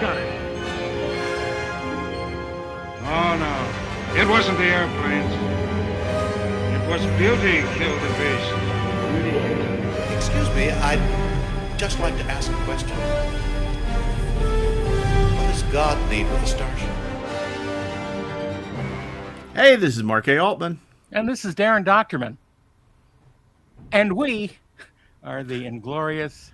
got it. Oh, no. It wasn't the airplanes. It was beauty killed the beast. Excuse me, I'd just like to ask a question. What does God need with a starship? Hey, this is Mark A. Altman. And this is DAREN DOCHTERMAN. And we are the Inglorious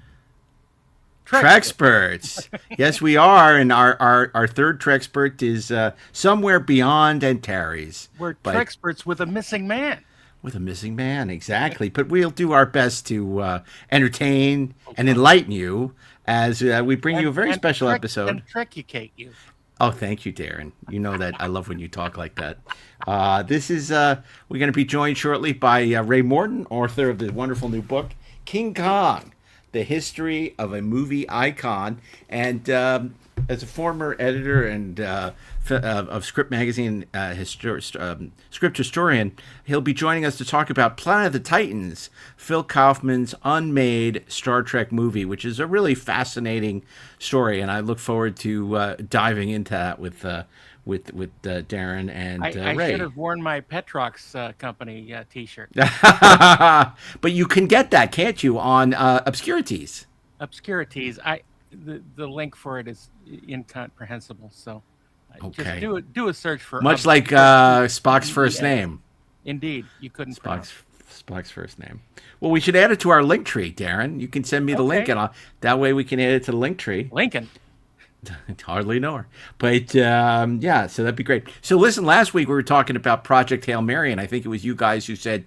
Treksperts. Yes, we are, and our third Trekspert is somewhere beyond Antares. We're Treksperts with a missing man. With a missing man, exactly. But we'll do our best to entertain and enlighten you as we bring you a very special episode. And trecucate you. Oh, thank you, DAREN. You know that I love when you talk like that. This is we're going to be joined shortly by Ray Morton, author of the wonderful new book, King Kong, The History of a Movie Icon. And as a former editor and of Script Magazine, script historian, he'll be joining us to talk about Planet of the Titans, Phil Kaufman's unmade Star Trek movie, which is a really fascinating story, and I look forward to diving into that with DAREN and Ray. I should have worn my Petrox company T-shirt. But you can get that, can't you, on Obscurities? Obscurities. The link for it is incomprehensible, so okay. Just do a search for much like Spock's first name. Indeed, you couldn't pronounce Spock's first name. Well, we should add it to our link tree, DAREN. You can send me the link, and that way we can add it to the link tree. Lincoln. Hardly know her. But, yeah, so that'd be great. So, listen, last week we were talking about Project Hail Mary, and I think it was you guys who said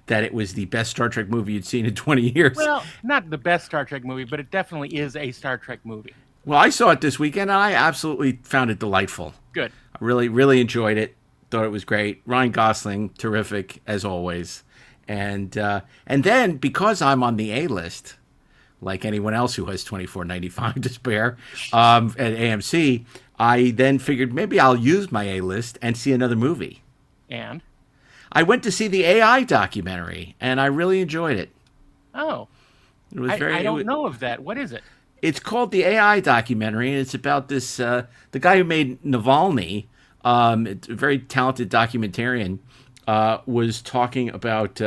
that it was the best Star Trek movie you'd seen in 20 years. Well, not the best Star Trek movie, but it definitely is a Star Trek movie. Well, I saw it this weekend, and I absolutely found it delightful. Good. I really, really enjoyed it. Thought it was great. Ryan Gosling, terrific, as always. And then, because I'm on the A-list, like anyone else who has $24.95 to spare at AMC, I then figured maybe I'll use my A-list and see another movie. And? I went to see the AI documentary, and I really enjoyed it. Oh. It was I don't know of that. What is it? It's called the AI documentary, and it's about this the guy who made Navalny, a very talented documentarian, was talking about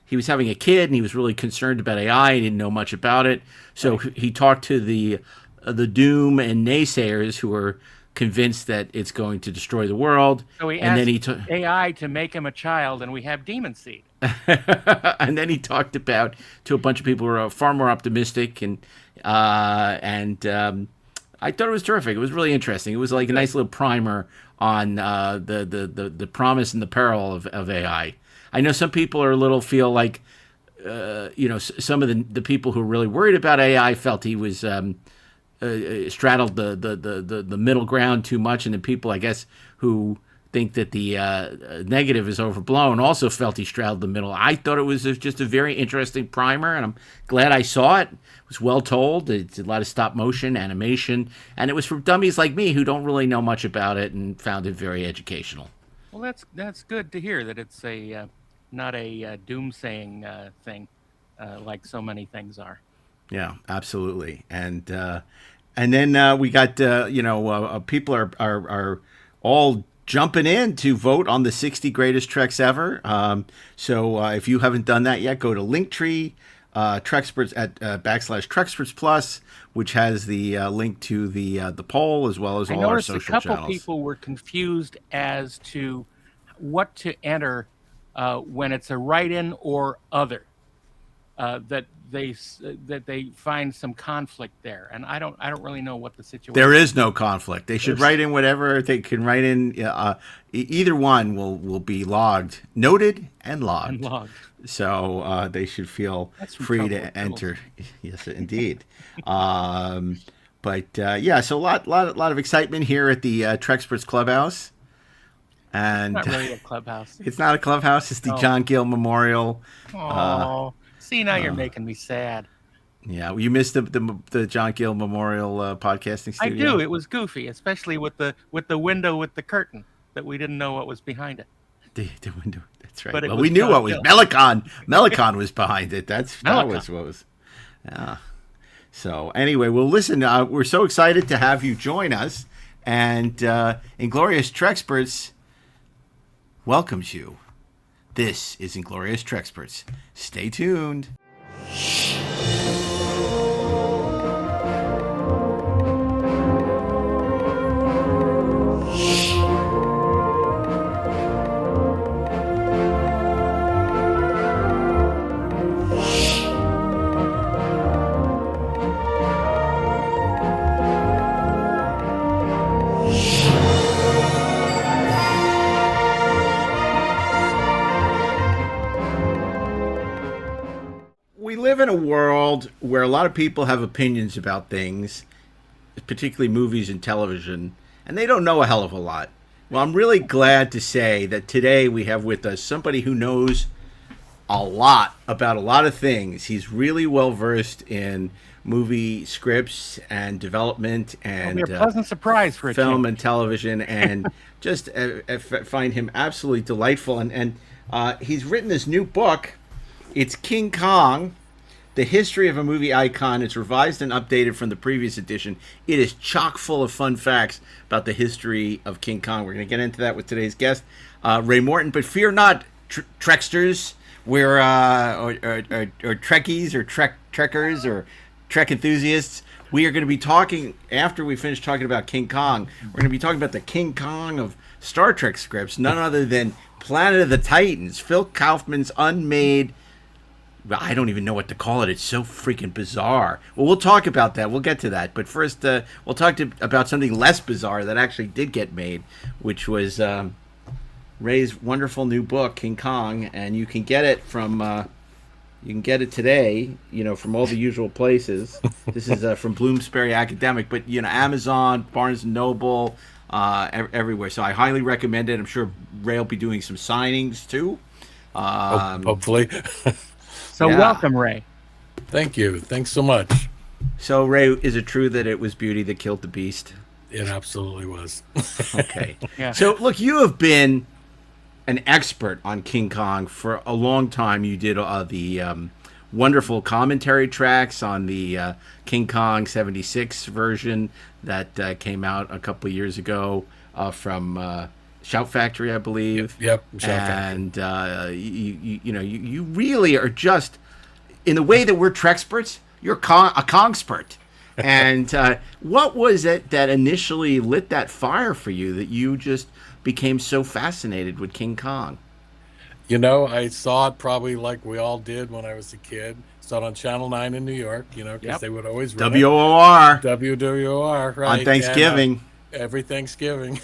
he was having a kid, and he was really concerned about AI. He didn't know much about it, so he talked to the doom and naysayers who were convinced that it's going to destroy the world. So he asked AI to make him a child, and we have demon seed. And then he talked about to a bunch of people who are far more optimistic, and I thought it was terrific. It was really interesting. It was like a nice little primer on the promise and the peril of AI. I know some people feel like some of the people who are really worried about AI felt he was straddled the middle ground too much, and the people, I guess, who think that the negative is overblown also felt he straddled the middle. I thought it was just a very interesting primer, and I'm glad I saw it. It was well told. It's a lot of stop motion animation, and it was for dummies like me who don't really know much about it and found it very educational. Well, that's good to hear that it's a not a doomsaying thing like so many things are. Yeah, absolutely. And then we got people are all jumping in to vote on the 60 greatest Treks ever. So if you haven't done that yet, go to Linktree, Treksperts at /Treksperts Plus, which has the link to the poll as well as all our social channels. I noticed a couple people were confused as to what to enter when it's a write-in or other. That they find some conflict there, and I don't really know what the situation. There is no conflict. They should write in whatever they can write in. Either one will be logged, noted, and logged. So they should feel free to enter. Yes, indeed. But so a lot of excitement here at the Treksperts Clubhouse. And it's not really a clubhouse. It's not a clubhouse. It's the John Gill Memorial. Oh. See, now you're making me sad. Yeah, you missed the John Gill Memorial podcasting studio. I do. It was goofy, especially with the window with the curtain that we didn't know what was behind it. The window. That's right. But well, we knew what was Melicon. Melicon was behind it. That was what was. Yeah. So anyway, well, listen, we're so excited to have you join us, and Inglorious Treksperts welcomes you. This is Inglorious Treksperts. Stay tuned. We live in a world where a lot of people have opinions about things, particularly movies and television, and they don't know a hell of a lot. Well, I'm really glad to say that today we have with us somebody who knows a lot about a lot of things. He's really well versed in movie scripts and development and It'll be a pleasant surprise for a film change. and television, and just find him absolutely delightful. And he's written this new book. It's King Kong, the history of a movie icon. It's revised and updated from the previous edition. It is chock full of fun facts about the history of King Kong. We're going to get into that with today's guest, Ray Morton. But fear not, Treksters, we're or Trekkies or Trekkers or Trek enthusiasts. We are going to be talking, after we finish talking about King Kong, we're going to be talking about the King Kong of Star Trek scripts, none other than Planet of the Titans, Phil Kaufman's unmade. I don't even know what to call it. It's so freaking bizarre. Well, we'll talk about that. We'll get to that. But first, we'll talk about something less bizarre that actually did get made, which was Ray's wonderful new book, King Kong. And you can get it from, you can get it today, from all the usual places. This is from Bloomsbury Academic, but, Amazon, Barnes & Noble, everywhere. So I highly recommend it. I'm sure Ray will be doing some signings, too. Hopefully. So Yeah. welcome, Ray. Thank you. Thanks so much. So, Ray, is it true that it was Beauty that killed the Beast? It absolutely was. Okay. Yeah. So, look, you have been an expert on King Kong for a long time. You did the wonderful commentary tracks on the King Kong 76 version that came out a couple of years ago from Shout Factory, I believe. Yep. Shout Factory. And you really are just, in the way that we're Treksperts, you're a Kongspert. And what was it that initially lit that fire for you that you just became so fascinated with King Kong? I saw it probably like we all did when I was a kid. Saw it on Channel 9 in New York, because Yep. they would always run it. WOR WWOR, right. on Thanksgiving. And, every Thanksgiving.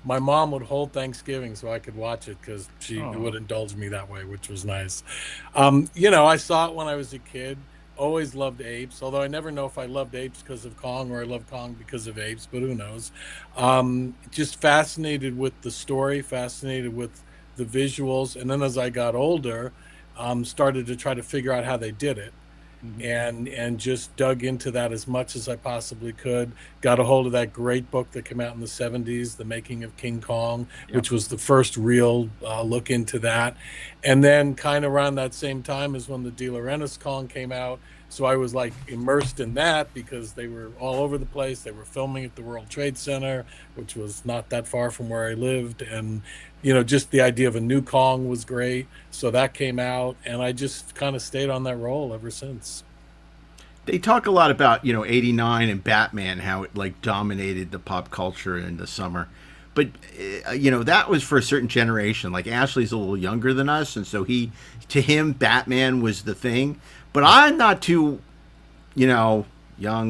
My mom would hold Thanksgiving so I could watch it because she would indulge me that way, which was nice. I saw it when I was a kid. Always loved apes, although I never know if I loved apes because of Kong or I loved Kong because of apes, but who knows. Just fascinated with the story, fascinated with the visuals. And then as I got older, started to try to figure out how they did it. And just dug into that as much as I possibly could. Got a hold of that great book that came out in the 70s, The Making of King Kong, which was the first real look into that. And then kind of around that same time is when the De Laurentiis Kong came out. So I was like immersed in that because they were all over the place. They were filming at the World Trade Center, which was not that far from where I lived. And, just the idea of a new Kong was great. So that came out, and I just kind of stayed on that role ever since. They talk a lot about, 89 and Batman, how it dominated the pop culture in the summer. But, that was for a certain generation. Like Ashley's a little younger than us. And so to him, Batman was the thing. But I'm not too, young,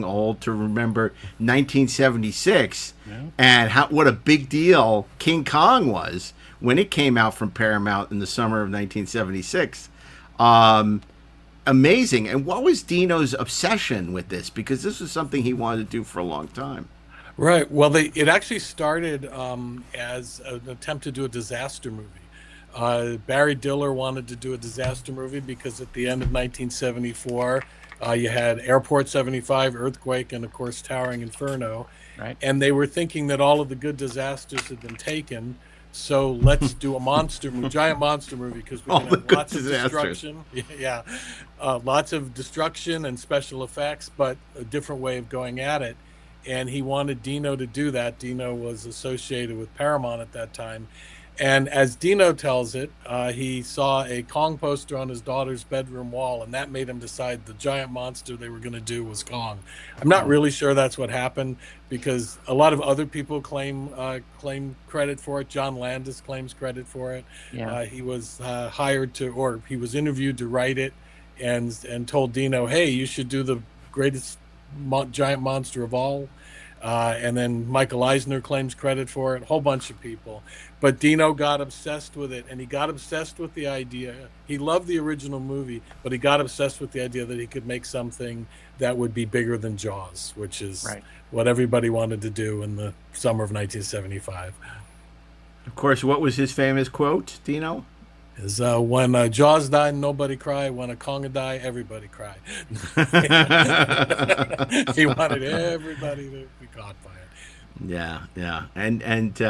old to remember 1976 and what a big deal King Kong was when it came out from Paramount in the summer of 1976. Amazing. And what was Dino's obsession with this? Because this was something he wanted to do for a long time. Right. Well, it actually started as an attempt to do a disaster movie. Barry Diller wanted to do a disaster movie because at the end of 1974, you had Airport 75, Earthquake, and of course Towering Inferno. Right. And they were thinking that all of the good disasters had been taken. So let's do a giant monster movie, because we can have lots of destruction. Yeah, lots of destruction and special effects, but a different way of going at it. And he wanted Dino to do that. Dino was associated with Paramount at that time. And as Dino tells it, he saw a Kong poster on his daughter's bedroom wall, and that made him decide the giant monster they were going to do was Kong. I'm not really sure that's what happened, because a lot of other people claim credit for it. John Landis claims credit for it. Yeah. He was hired to, or he was interviewed to write it, and told Dino, hey, you should do the greatest giant monster of all. And then Michael Eisner claims credit for it, a whole bunch of people. But Dino got obsessed with it, and he got obsessed with the idea. He loved the original movie, but he got obsessed with the idea that he could make something that would be bigger than Jaws, which is what everybody wanted to do in the summer of 1975. Of course, what was his famous quote, Dino? Is when Jaws died, nobody cried. When a Konga died, everybody cried. He wanted everybody to be caught by it. Yeah. And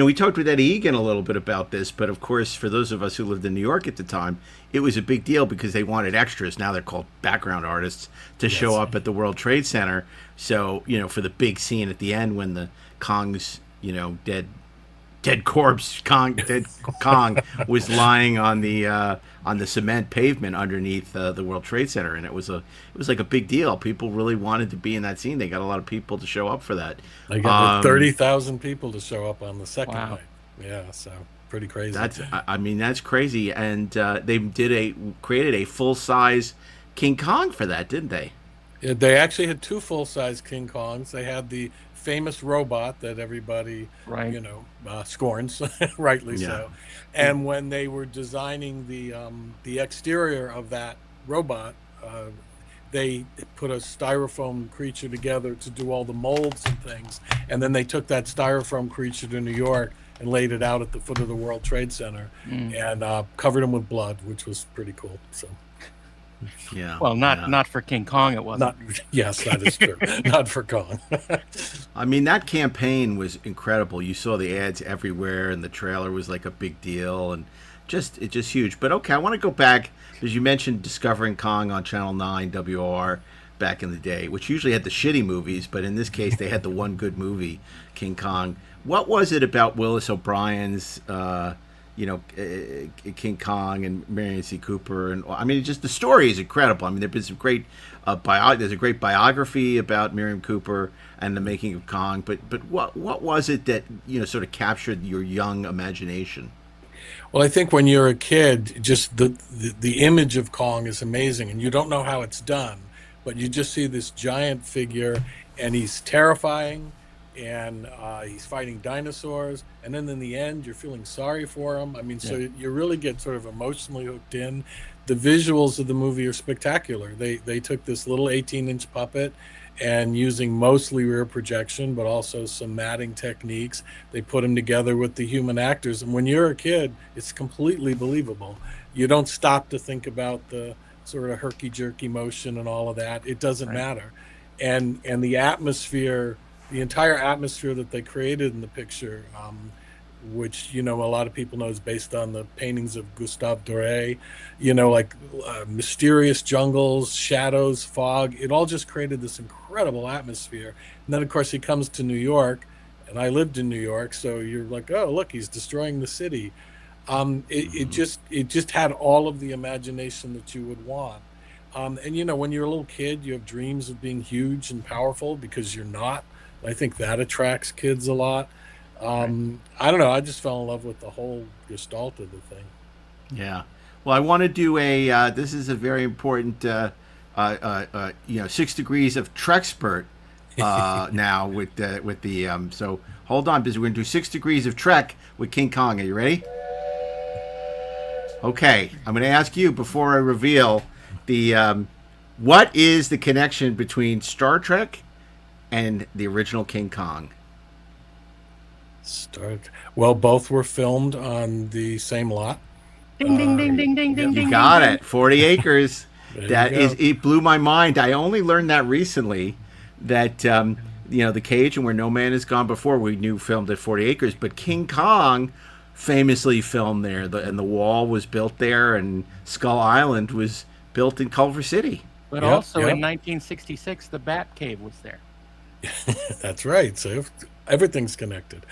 we talked with Eddie Egan a little bit about this, but of course, for those of us who lived in New York at the time, it was a big deal because they wanted extras. Now they're called background artists to show up at the World Trade Center. So, for the big scene at the end when the Kong's, dead corpse Kong was lying on the cement pavement underneath the World Trade Center, and it was like a big deal. People really wanted to be in that scene. They got a lot of people to show up for that. They got 30,000 people to show up on the second night. Yeah, so pretty crazy. That's crazy. And they created a full size King Kong for that, didn't they? Yeah, they actually had two full size King Kongs. They had the famous robot that everybody scorns, rightly so. And when they were designing the exterior of that robot, they put a styrofoam creature together to do all the molds and things, and then they took that styrofoam creature to New York and laid it out at the foot of the World Trade Center and covered him with blood, which was pretty cool. So yeah. Well, not for King Kong, it wasn't. Yes, that is true. Not for Kong. That campaign was incredible. You saw the ads everywhere, and the trailer was like a big deal, and it's just huge. But okay, I want to go back, because you mentioned discovering Kong on Channel 9 WOR back in the day, which usually had the shitty movies, but in this case they had the one good movie, King Kong. What was it about Willis O'Brien's King Kong and Marion C. Cooper, and just the story is incredible. There's been some great there's a great biography about Miriam Cooper and the making of Kong. But what was it that sort of captured your young imagination? Well, I think when you're a kid, just the image of Kong is amazing, and you don't know how it's done, but you just see this giant figure, and he's terrifying. And he's fighting dinosaurs, and then in the end you're feeling sorry for him. So you really get sort of emotionally hooked in. The visuals of the movie are spectacular. They took this little 18-inch puppet, and using mostly rear projection but also some matting techniques, they put him together with the human actors, and when you're a kid it's completely believable. You don't stop to think about the sort of herky-jerky motion and all of that. It doesn't matter. And the atmosphere, the entire atmosphere that they created in the picture, which a lot of people know is based on the paintings of Gustave Doré, mysterious jungles, shadows, fog. It all just created this incredible atmosphere. And then of course he comes to New York, and I lived in New York, so you're like, oh look, he's destroying the city. It just had all of the imagination that you would want. And when you're a little kid, you have dreams of being huge and powerful, because you're not. I think that attracts kids a lot. I don't know. I just fell in love with the whole gestalt of the thing. Yeah. Well, I want to do this is a very important, 6 degrees of Trekspert now with the, so hold on, because we're going to do 6 degrees of Trek with King Kong. Are you ready? Okay. I'm going to ask you before I reveal what is the connection between Star Trek and the original King Kong? Well, both were filmed on the same lot. Ding, ding, ding, ding, ding, ding, ding. You got it. 40 acres. It blew my mind. I only learned that recently, that the Cage and Where No Man Has Gone Before, we knew filmed at 40 acres, but King Kong famously filmed there, and the wall was built there, and Skull Island was built in Culver City. But Yep, also yep. in 1966, the Bat Cave was there. That's right. So everything's connected.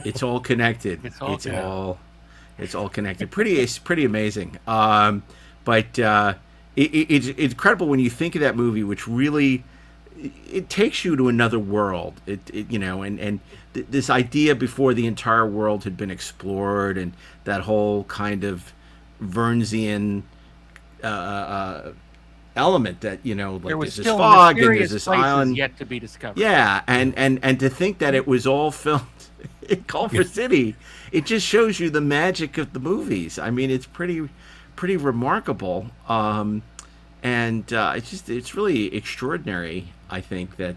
It's all connected. It's all connected. It's pretty amazing. But it's incredible when you think of that movie, which really it takes you to another world. And this idea before the entire world had been explored, and that whole kind of Vernsian element that like there was there's this still fog and there's mysterious this places island yet to be discovered. Yeah, and to think that it was all filmed in Culver City, it just shows you the magic of the movies. I mean, it's pretty remarkable, and it's really extraordinary. I think that,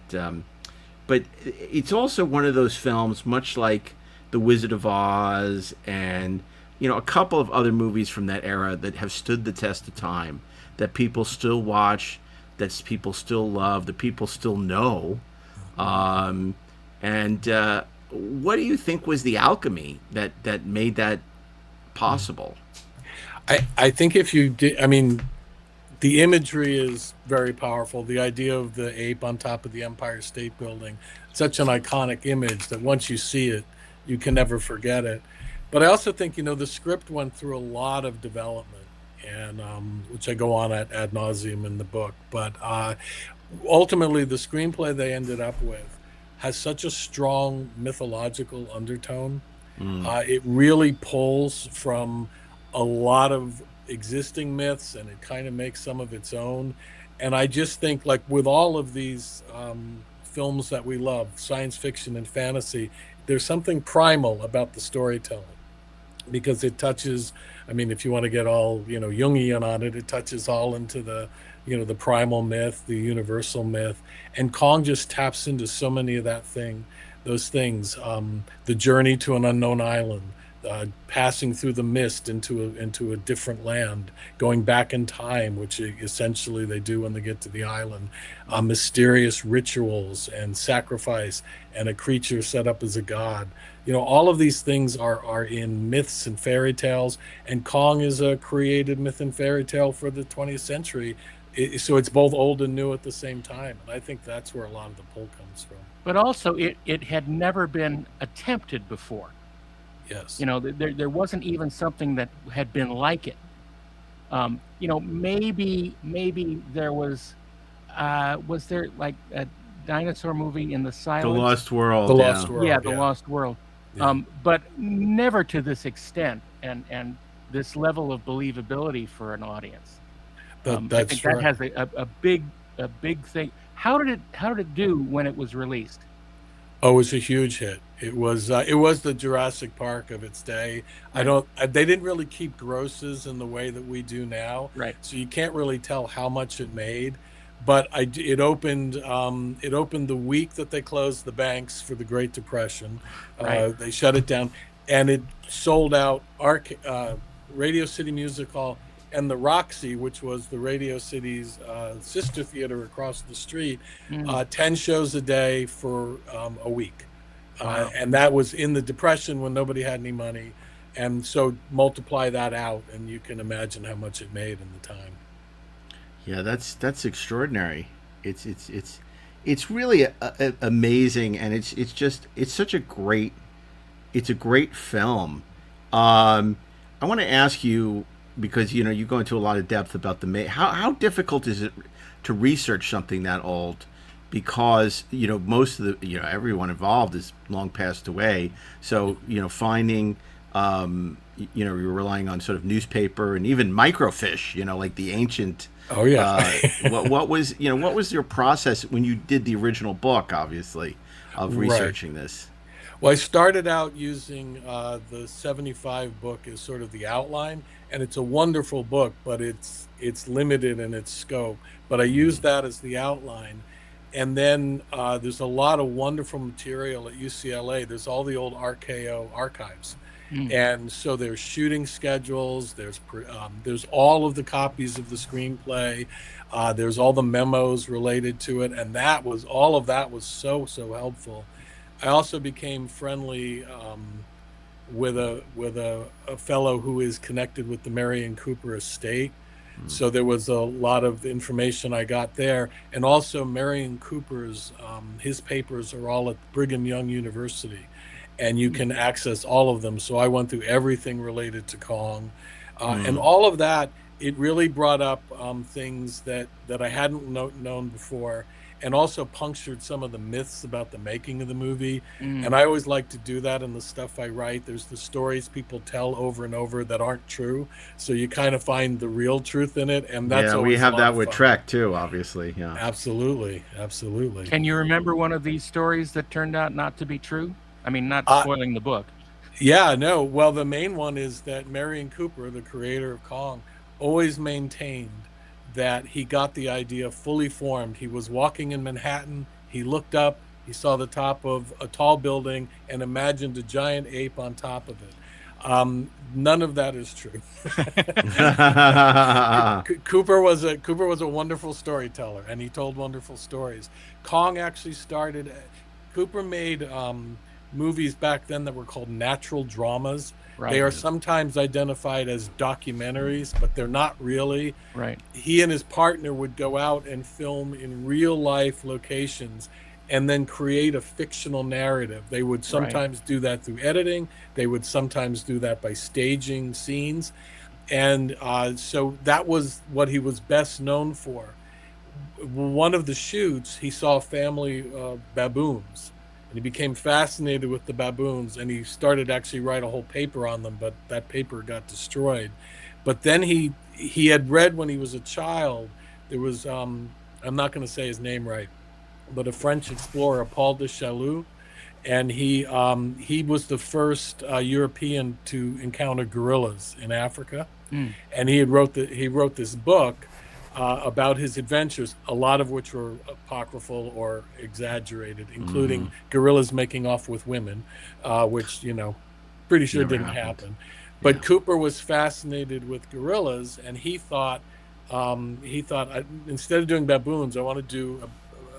but it's also one of those films, much like The Wizard of Oz and a couple of other movies from that era that have stood the test of time, that people still watch, that people still love, that people still know. And what do you think was the alchemy that made that possible? I think if you did, the imagery is very powerful. The idea of the ape on top of the Empire State Building, such an iconic image that once you see it, you can never forget it. But I also think, the script went through a lot of development, and which I go on ad nauseum in the book. But ultimately, the screenplay they ended up with has such a strong mythological undertone. It really pulls from a lot of existing myths, and it kind of makes some of its own. And I just think, like with all of these films that we love, science fiction and fantasy, there's something primal about the storytelling, because it touches, if you want to get all Jungian on it, it touches all into the the primal myth, the universal myth. And Kong just taps into so many of those things. The journey to an unknown island, passing through the mist into a different land, going back in time, which essentially they do when they get to the island, mysterious rituals and sacrifice, and a creature set up as a god. All of these things are in myths and fairy tales, and Kong is a created myth and fairy tale for the 20th century. So it's both old and new at the same time, and I think that's where a lot of the pull comes from. But also, it had never been attempted before. Yes. There wasn't even something that had been like it. Maybe there was there like a dinosaur movie in the silence? The Lost World. The Lost World. Yeah, The Lost World. Yeah. But never to this extent and this level of believability for an audience. I think that has a big thing. How did it do when it was released? Oh, it was a huge hit. It was the Jurassic Park of its day. They didn't really keep grosses in the way that we do now. Right. So you can't really tell how much it made. But it opened the week that they closed the banks for the Great Depression. Right. They shut it down, and it sold out Radio City Music Hall and the Roxy, which was the Radio City's sister theater across the street, 10 shows a day for a week. Wow. And that was in the Depression when nobody had any money. And so multiply that out, and you can imagine how much it made in the time. Yeah, that's extraordinary. It's really amazing, and it's such a great film. I want to ask you, because you go into a lot of depth about how difficult is it to research something that old, because most of the everyone involved is long passed away, so finding you're relying on sort of newspaper and even microfiche, like the ancient. Oh yeah. What was your process when you did the original book, obviously, of researching this? Well, I started out using the 75 book as sort of the outline, and it's a wonderful book, but it's limited in its scope. But I used that as the outline, and then there's a lot of wonderful material at UCLA. There's all the old RKO archives. And so there's shooting schedules, there's all of the copies of the screenplay, there's all the memos related to it, and all of that was so helpful. I also became friendly a fellow who is connected with the Marion Cooper estate. So there was a lot of information I got there, and also Marion Cooper's his papers are all at Brigham Young University, and you can access all of them. So I went through everything related to Kong, and all of that. It really brought up things that I hadn't known before, and also punctured some of the myths about the making of the movie. And I always like to do that in the stuff I write. There's the stories people tell over and over that aren't true, so you kind of find the real truth in it, and that's we always have a lot that of with fun. Trek too, obviously. Yeah. Absolutely. Can you remember one of these stories that turned out not to be true? I mean, not spoiling the book. Yeah, no. Well, the main one is that Marion Cooper, the creator of Kong, always maintained that he got the idea fully formed. He was walking in Manhattan, he looked up, he saw the top of a tall building and imagined a giant ape on top of it. None of that is true. Cooper was a wonderful storyteller, and he told wonderful stories. Kong actually started. Cooper made movies back then that were called natural dramas. Right. They are sometimes identified as documentaries, but they're not really. Right. He and his partner would go out and film in real life locations and then create a fictional narrative. They would sometimes do that through editing. They would sometimes do that by staging scenes. And so that was what he was best known for. One of the shoots, he saw a family of baboons, and he became fascinated with the baboons, and he started actually write a whole paper on them, but that paper got destroyed. But then he had read when he was a child, there was, I'm not going to say his name right, but a French explorer, Paul de Chaloux, and he was the first European to encounter gorillas in Africa. And he wrote this book about his adventures, a lot of which were apocryphal or exaggerated, including gorillas making off with women, which, pretty sure Never didn't happened. happen. But Cooper was fascinated with gorillas, and he thought instead of doing baboons, I want to do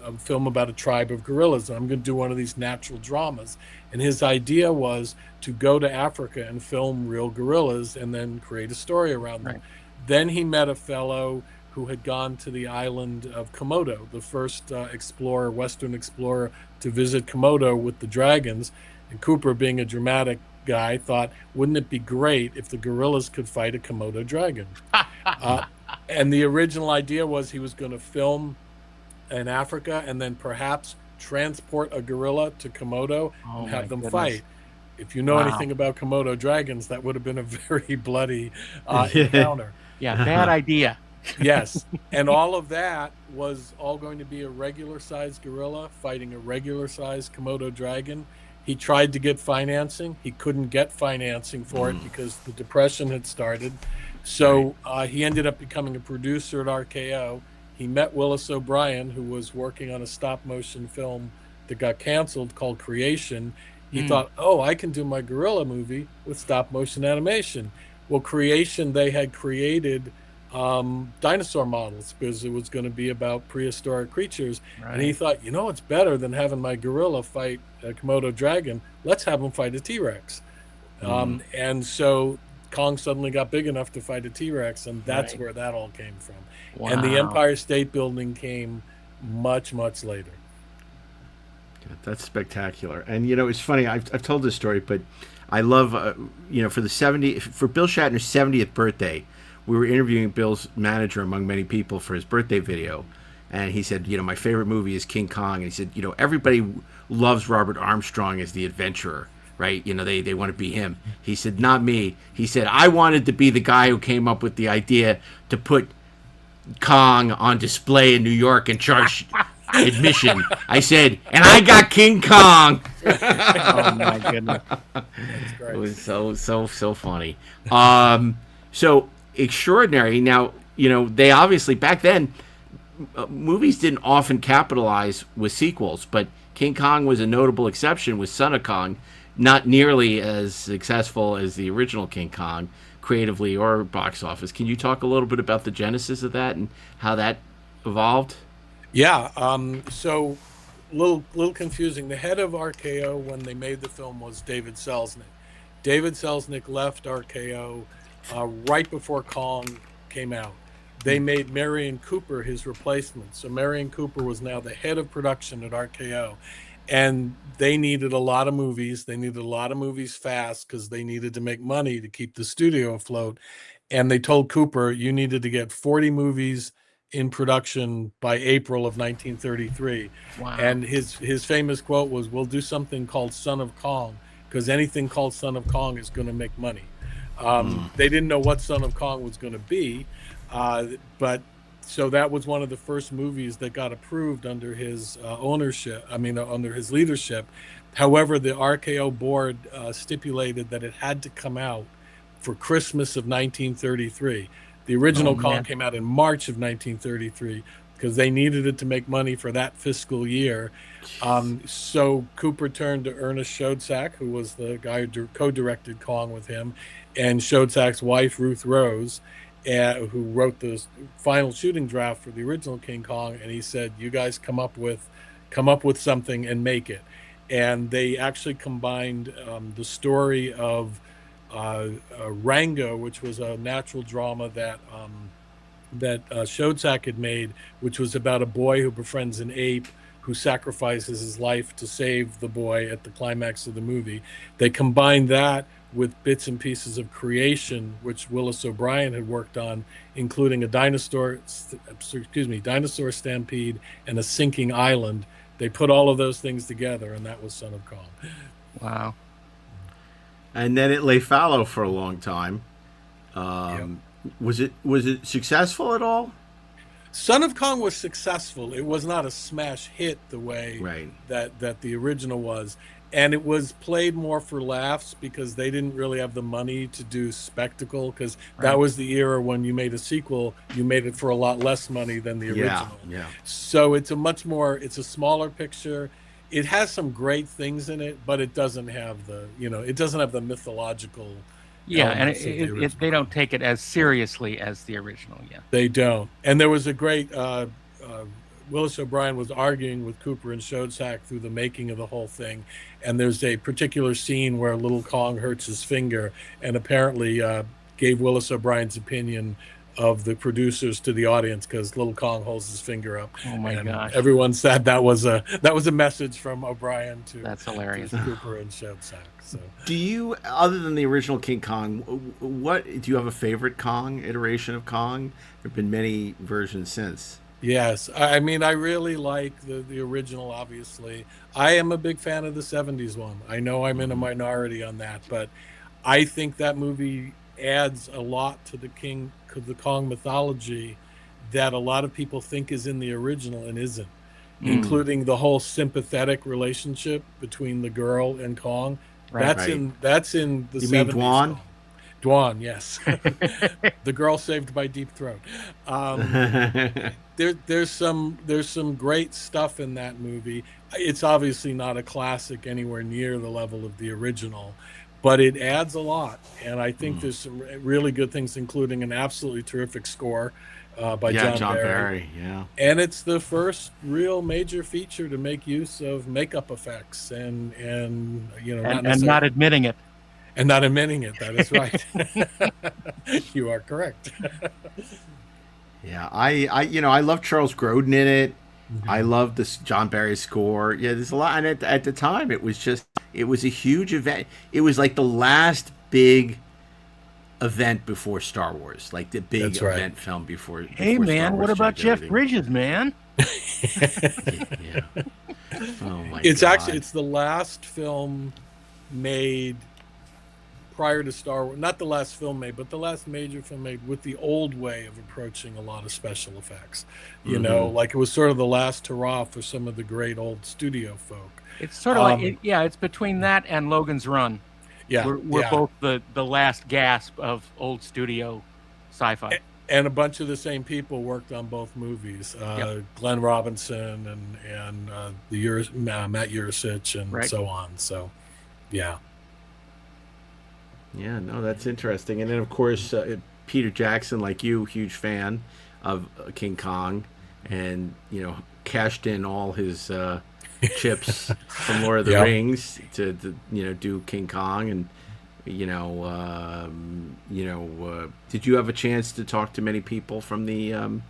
a film about a tribe of gorillas, and I'm going to do one of these natural dramas. And his idea was to go to Africa and film real gorillas and then create a story around them. Then he met a fellow who had gone to the island of Komodo, the first Western explorer to visit Komodo with the dragons. And Cooper, being a dramatic guy, thought, wouldn't it be great if the gorillas could fight a Komodo dragon? And the original idea was he was going to film in Africa and then perhaps transport a gorilla to Komodo and have them fight. If you know anything about Komodo dragons, that would have been a very bloody encounter. Yeah, bad idea. Yes. And all of that was all going to be a regular-sized gorilla fighting a regular-sized Komodo dragon. He tried to get financing. He couldn't get financing for it because the Depression had started. So he ended up becoming a producer at RKO. He met Willis O'Brien, who was working on a stop-motion film that got canceled called Creation. He thought, I can do my gorilla movie with stop-motion animation. Well, Creation, they had created dinosaur models because it was going to be about prehistoric creatures. And he thought, it's better than having my gorilla fight a Komodo dragon. Let's have him fight a T-Rex. And so Kong suddenly got big enough to fight a T-Rex, and that's where that all came from. Wow. And the Empire State Building came much, much later. That's spectacular. And it's funny, I've told this story, but I love for Bill Shatner's 70th birthday, we were interviewing Bill's manager among many people for his birthday video, and he said, my favorite movie is King Kong, and he said, everybody loves Robert Armstrong as the adventurer, right? They want to be him. He said, not me. He said, I wanted to be the guy who came up with the idea to put Kong on display in New York and charge admission. I said, and I got King Kong. Oh my goodness. That's great. It was so funny. So extraordinary. Now, they obviously back then movies didn't often capitalize with sequels, but King Kong was a notable exception with Son of Kong, not nearly as successful as the original King Kong creatively or box office. Can you talk a little bit about the genesis of that and how that evolved? Yeah. So little confusing. The head of RKO when they made the film was David Selznick. David Selznick left RKO right before Kong came out. They made Marion Cooper his replacement. So Marion Cooper was now the head of production at RKO. And they needed a lot of movies. They needed a lot of movies fast because they needed to make money to keep the studio afloat. And they told Cooper, you needed to get 40 movies in production by April of 1933. Wow. And his famous quote was, we'll do something called Son of Kong, because anything called Son of Kong is going to make money. They didn't know what Son of Kong was going to be, but so that was one of the first movies that got approved under his ownership. I mean, under his leadership. However, the RKO board stipulated that it had to come out for Christmas of 1933. The original Kong came out in March of 1933 because they needed it to make money for that fiscal year. So Cooper turned to Ernest Schoedsack, who was the guy who co-directed Kong with him, and Schoedsack's wife, Ruth Rose, who wrote the final shooting draft for the original King Kong. And he said, you guys come up with something and make it. And they actually combined the story of Rango, which was a natural drama that Schoedsack had made, which was about a boy who befriends an ape who sacrifices his life to save the boy at the climax of the movie. They combined that with bits and pieces of Creation, which Willis O'Brien had worked on, including a dinosaur stampede and a sinking island. They put all of those things together, and that was Son of Kong. Wow. And then it lay fallow for a long time. Was it successful at all? Son of Kong was successful. It was not a smash hit the way that the original was. And it was played more for laughs because they didn't really have the money to do spectacle, because that was the era when you made a sequel, you made it for a lot less money than the original. Yeah. So it's a smaller picture. It has some great things in it, but it doesn't have the mythological. Yeah, and they don't take it as seriously as the original. Yeah, they don't. And there was a great Willis O'Brien was arguing with Cooper and Schoedsack through the making of the whole thing, and there's a particular scene where little Kong hurts his finger, and apparently gave Willis O'Brien's opinion of the producers to the audience because little Kong holds his finger up. Oh my gosh! Everyone said that was a message from O'Brien to That's hilarious. To Cooper and Schoedsack. So, do you, other than the original King Kong, what do you have a favorite Kong iteration of Kong? There've been many versions since. Yes, I mean, I really like the original, obviously. I am a big fan of the 70s one. I know I'm in a minority on that, but I think that movie adds a lot to the Kong mythology that a lot of people think is in the original and isn't, including the whole sympathetic relationship between the girl and Kong. That's in the 70s. You mean Dwan? Dwan, yes. The girl saved by Deep Throat. There's some great stuff in that movie. It's obviously not a classic anywhere near the level of the original, but it adds a lot. And I think there's some really good things, including an absolutely terrific score by John Barry. Yeah. And it's the first real major feature to make use of makeup effects and not admitting it. And not admitting it. That is right. You are correct. Yeah, I love Charles Grodin in it. I love this John Barry score. Yeah, there's a lot. And at the time, it was a huge event. It was like the last big event before Star Wars, like the big event film before. Hey, man, what about Jeff Bridges, man? Yeah. Oh my God. God. It's the last film made prior to Star Wars, not the last film made, but the last major film made with the old way of approaching a lot of special effects. You know, like it was sort of the last hurrah for some of the great old studio folk. It's sort of it's between that and Logan's Run. Yeah, we're both the last gasp of old studio sci-fi. And a bunch of the same people worked on both movies. Glenn Robinson and Matt Yurisich and so on. So, yeah. Yeah, no, that's interesting. And then, of course, Peter Jackson, like you, huge fan of King Kong, and cashed in all his chips from Lord of the Rings to do King Kong, and Did you have a chance to talk to many people from the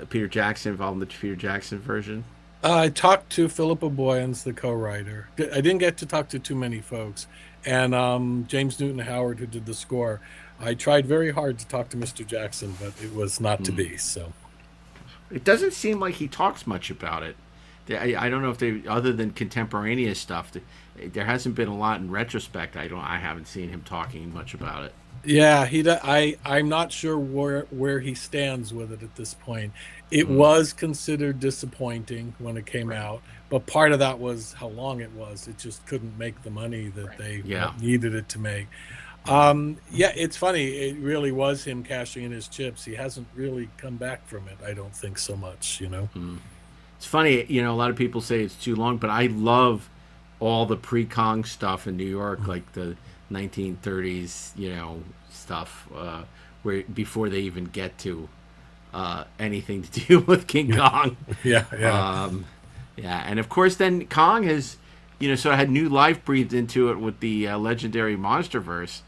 Peter Jackson, involved in the Peter Jackson version? I talked to Philippa Boyens, the co-writer. I didn't get to talk to too many folks. And James Newton Howard, who did the score. I tried very hard to talk to Mr. Jackson, but it was not to be. So it doesn't seem like he talks much about it. I don't know if they, other than contemporaneous stuff, there hasn't been a lot in retrospect. I haven't seen him talking much about it. Yeah, I'm not sure where he stands with it at this point. It was considered disappointing when it came out, but part of that was how long it was. It just couldn't make the money that they needed it to make. It's funny. It really was him cashing in his chips. He hasn't really come back from it, I don't think, so much, It's funny, a lot of people say it's too long, but I love all the pre-Kong stuff in New York, like the 1930s, stuff, where before they even get to anything to do with King Kong. And of course, then Kong has, sort of had new life breathed into it with the legendary MonsterVerse.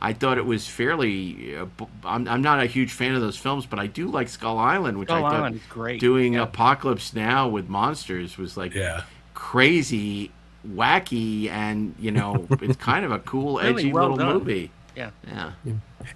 I thought it was fairly. I'm not a huge fan of those films, but I do like Skull Island, which I thought is great. Doing Apocalypse Now with monsters was like crazy, wacky, and it's kind of a cool, really edgy well little done. movie. Yeah.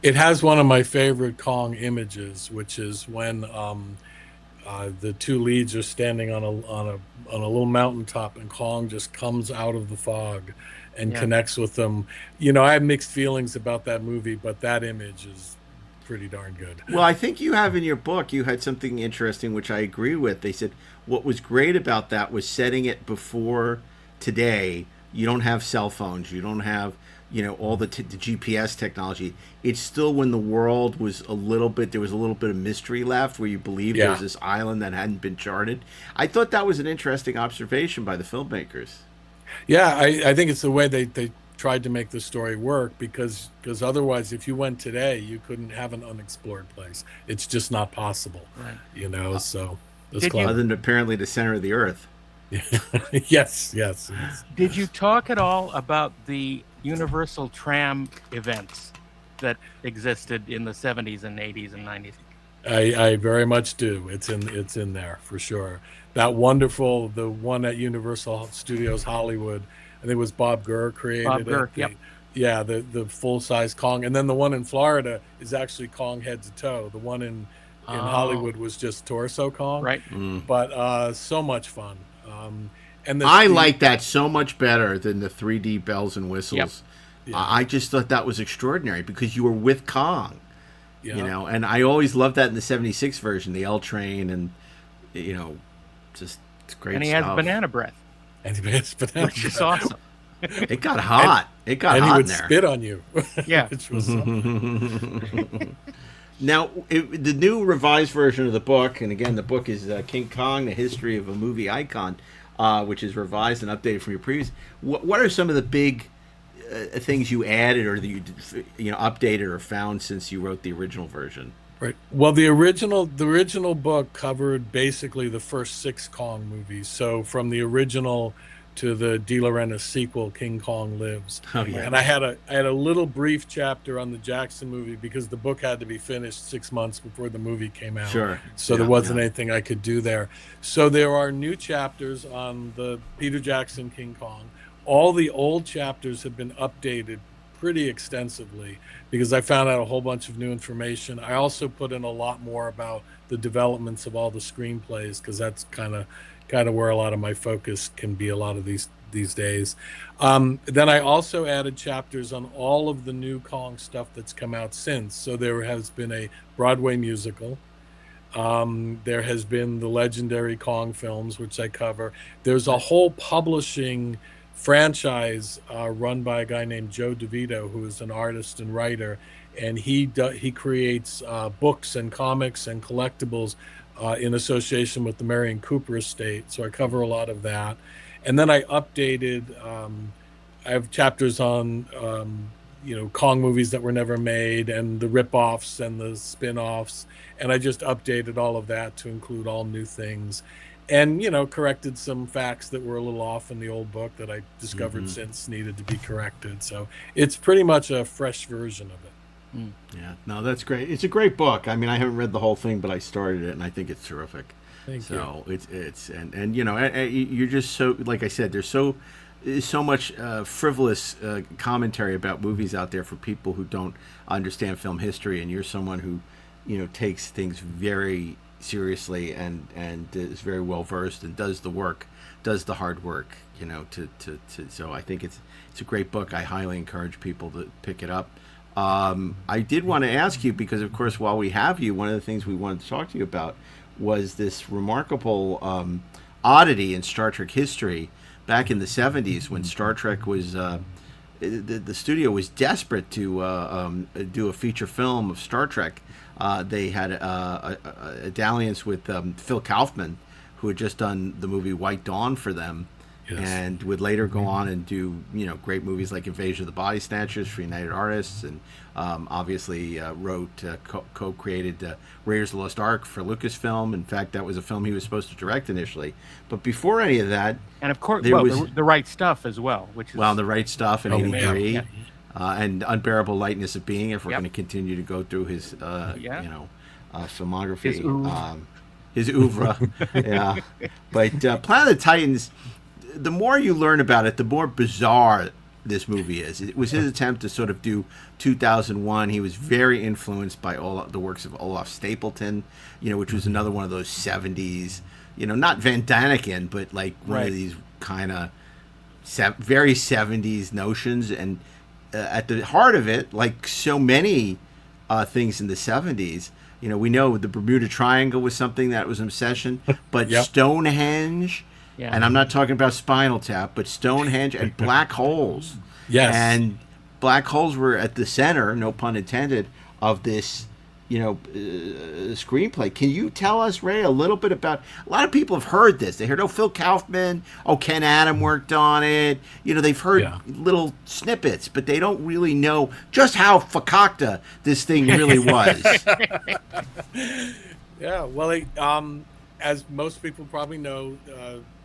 It has one of my favorite Kong images, which is when the two leads are standing on a little mountaintop, and Kong just comes out of the fog and connects with them. I have mixed feelings about that movie, but that image is pretty darn good. Well, I think you have in your book, you had something interesting, which I agree with. They said what was great about that was setting it before today. You don't have cell phones. You don't have, all the GPS technology. It's still when the world was there was a little bit of mystery left, where you believed there was this island that hadn't been charted. I thought that was an interesting observation by the filmmakers. Yeah, I think it's the way they tried to make the story work, because otherwise, if you went today, you couldn't have an unexplored place. It's just not possible, right. So Other than apparently the center of the earth. Yes. Did you talk at all about the Universal Tram events that existed in the 70s and 80s and 90s? I very much do. It's in there for sure. That the one at Universal Studios Hollywood, I think it was Bob Gurr created Bob Gurr, it. Yeah, the full-size Kong. And then the one in Florida is actually Kong head to toe. The one in Hollywood was just torso Kong. Right. But so much fun. I like that so much better than the 3D bells and whistles. Yep. I just thought that was extraordinary because you were with Kong. And I always loved that in the 76 version, the L train, and just it's great. And he stuff. has banana breath. And he has banana which is awesome. It got hot. It got and hot he would in there. spit on you. Yeah. Which was something. Now, the new revised version of the book, and again, the book is King Kong: The History of a Movie Icon, which is revised and updated from your previous. What are some of the big things you added, or that you updated or found since you wrote the original version? Right. Well, the original book covered basically the first 6 Kong movies. So from the original to the De Laurentiis sequel, King Kong Lives. Oh, yeah. And I had a little brief chapter on the Jackson movie because the book had to be finished 6 months before the movie came out. Sure. So there wasn't anything I could do there. So there are new chapters on the Peter Jackson King Kong. All the old chapters have been updated pretty extensively because I found out a whole bunch of new information. I also put in a lot more about the developments of all the screenplays because that's kind of where a lot of my focus can be a lot of these days. Then I also added chapters on all of the new Kong stuff that's come out since. So there has been a Broadway musical. There has been the legendary Kong films, which I cover. There's a whole publishing franchise run by a guy named Joe DeVito, who is an artist and writer, and he creates books and comics and collectibles in association with the Marion Cooper estate. So I cover a lot of that. And then I updated, I have chapters on, Kong movies that were never made and the rip-offs and the spin-offs. And I just updated all of that to include all new things. and corrected some facts that were a little off in the old book that I discovered since needed to be corrected. So it's pretty much a fresh version of it. Yeah, no, that's great. It's a great book. I mean, I haven't read the whole thing, but I started it, and I think it's terrific. Thank you. So it's and you're just so, like I said, there's so much frivolous commentary about movies out there for people who don't understand film history, and you're someone who takes things very seriously and is very well versed and does the hard work. So I think it's a great book. I highly encourage people to pick it up. I did want to ask you, because of course while we have you, one of the things we wanted to talk to you about was this remarkable oddity in Star Trek history back in the 70s, when Star Trek was the studio was desperate to do a feature film of Star Trek. They had a dalliance with Phil Kaufman, who had just done the movie White Dawn for them. Yes. And would later go on and do great movies like Invasion of the Body Snatchers for United Artists, and obviously co-created Raiders of the Lost Ark for Lucasfilm. In fact, that was a film he was supposed to direct initially. But before any of that, and of course, the Right Stuff as well, which is the Right Stuff in '83, yeah. And Unbearable Lightness of Being. If we're going to continue to go through his filmography, his oeuvre, yeah. But Planet of the Titans, the more you learn about it, the more bizarre this movie is. It was his attempt to sort of do 2001. He was very influenced by all the works of Olaf Stapleton, which was another one of those 70s, not Van Daniken, but like one of these kind of very 70s notions. And at the heart of it, like so many things in the 70s, we know the Bermuda Triangle was something that was an obsession, but Stonehenge. Yeah. And I'm not talking about Spinal Tap, but Stonehenge and black holes. Yes. And black holes were at the center, no pun intended, of this, screenplay. Can you tell us, Ray, a little bit about? A lot of people have heard this. They heard, Phil Kaufman, Ken Adam worked on it. They've heard little snippets, but they don't really know just how fakakta this thing really was. Yeah. Well, as most people probably know,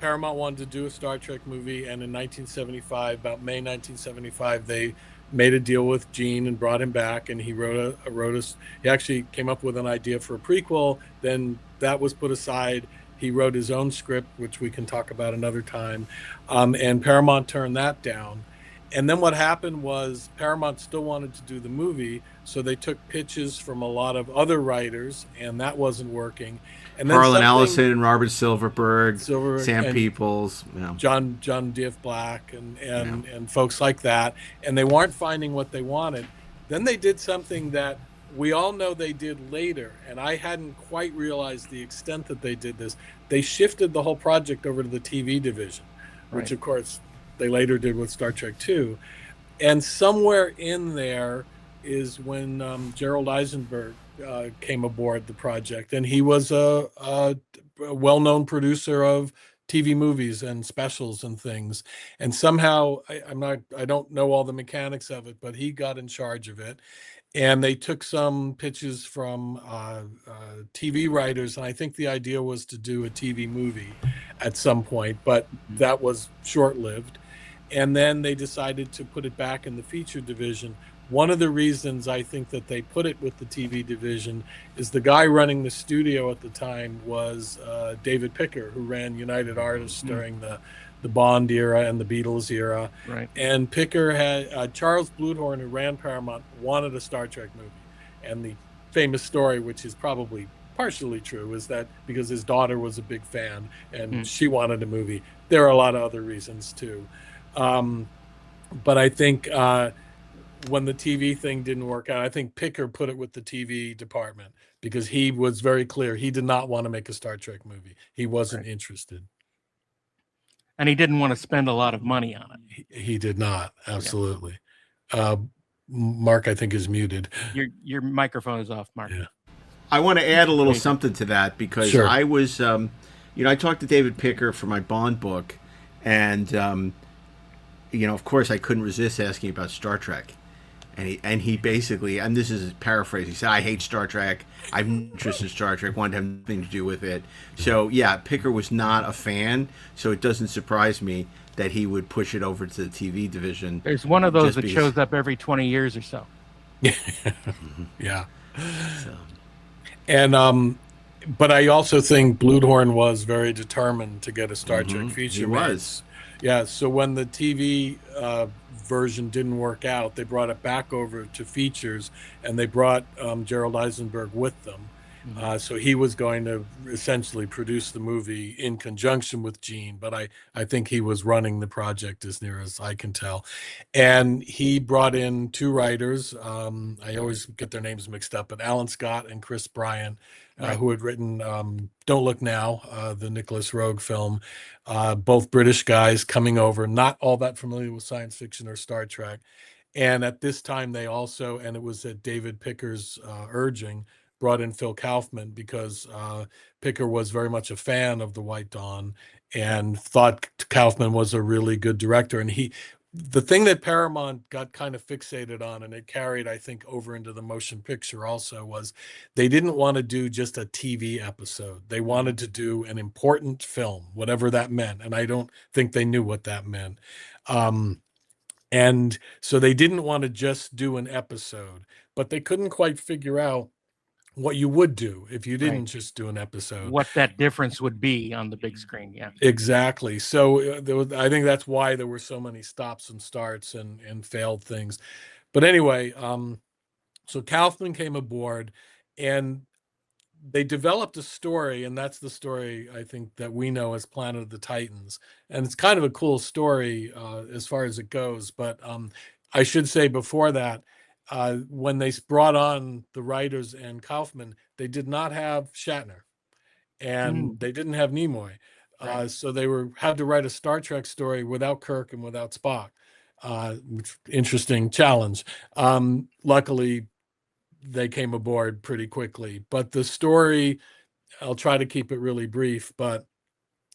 Paramount wanted to do a Star Trek movie, and in 1975, about May 1975, they made a deal with Gene and brought him back, and he he actually came up with an idea for a prequel. Then that was put aside. He wrote his own script, which we can talk about another time, and Paramount turned that down. And then what happened was Paramount still wanted to do the movie, so they took pitches from a lot of other writers, and that wasn't working. And then Harlan Ellison, Robert Silverberg, Sam Peoples, John D.F. Black, and folks like that, and they weren't finding what they wanted. Then they did something that we all know they did later, and I hadn't quite realized the extent that they did this. They shifted the whole project over to the TV division, which of course they later did with Star Trek II. And somewhere in there is when Gerald Eisenberg came aboard the project, and he was a well-known producer of TV movies and specials and things. And somehow I don't know all the mechanics of it, but he got in charge of it. And they took some pitches from TV writers, and I think the idea was to do a TV movie at some point, but that was short-lived. And then they decided to put it back in the feature division. One of the reasons I think that they put it with the TV division is the guy running the studio at the time was David Picker, who ran United Artists during the Bond era and the Beatles era. Right. And Picker had Charles Bluhdorn, who ran Paramount, wanted a Star Trek movie. And the famous story, which is probably partially true, is that because his daughter was a big fan and she wanted a movie. There are a lot of other reasons too. But I think when the TV thing didn't work out, I think Picker put it with the TV department because he was very clear. He did not want to make a Star Trek movie. He wasn't interested. And he didn't want to spend a lot of money on it. He did not. Absolutely. Yeah. Mark, I think, is muted. Your microphone is off, Mark. Yeah. I want to add a little something to that because I was, I talked to David Picker for my Bond book, and, of course, I couldn't resist asking about Star Trek. And he basically, and this is paraphrasing, he said, "I hate Star Trek. I have no interest in Star Trek. Wanted to have nothing to do with it." So yeah, Picker was not a fan. So it doesn't surprise me that he would push it over to the TV division. There's one of those just that because- shows up every 20 years or so. Yeah. So, And but I also think Bluthorn was very determined to get a Star Trek feature. he made. was. Yeah. So when the TV version didn't work out, they brought it back over to features, and they brought Gerald Eisenberg with them. So he was going to essentially produce the movie in conjunction with Gene, but I think he was running the project as near as I can tell. And he brought in two writers. I always get their names mixed up, but Alan Scott and Chris Bryan, who had written Don't Look Now, the Nicholas Roeg film. Both British guys coming over, not all that familiar with science fiction or Star Trek. And at this time, they also, and it was at David Picker's urging, brought in Phil Kaufman because Picker was very much a fan of The White Dawn and thought Kaufman was a really good director. And the thing that Paramount got kind of fixated on, and it carried, I think, over into the motion picture also, was they didn't want to do just a TV episode. They wanted to do an important film, whatever that meant. And I don't think they knew what that meant. And so they didn't want to just do an episode, but they couldn't quite figure out what you would do if you didn't just do an episode. What that difference would be on the big screen, yeah. Exactly. So I think that's why there were so many stops and starts and failed things. But anyway, so Kaufman came aboard, and they developed a story, and that's the story I think that we know as Planet of the Titans. And it's kind of a cool story as far as it goes. But I should say before that, when they brought on the writers and Kaufman, they did not have Shatner, and they didn't have Nimoy. So they had to write a Star Trek story without Kirk and without Spock. Interesting challenge. Luckily, they came aboard pretty quickly. But the story, I'll try to keep it really brief, but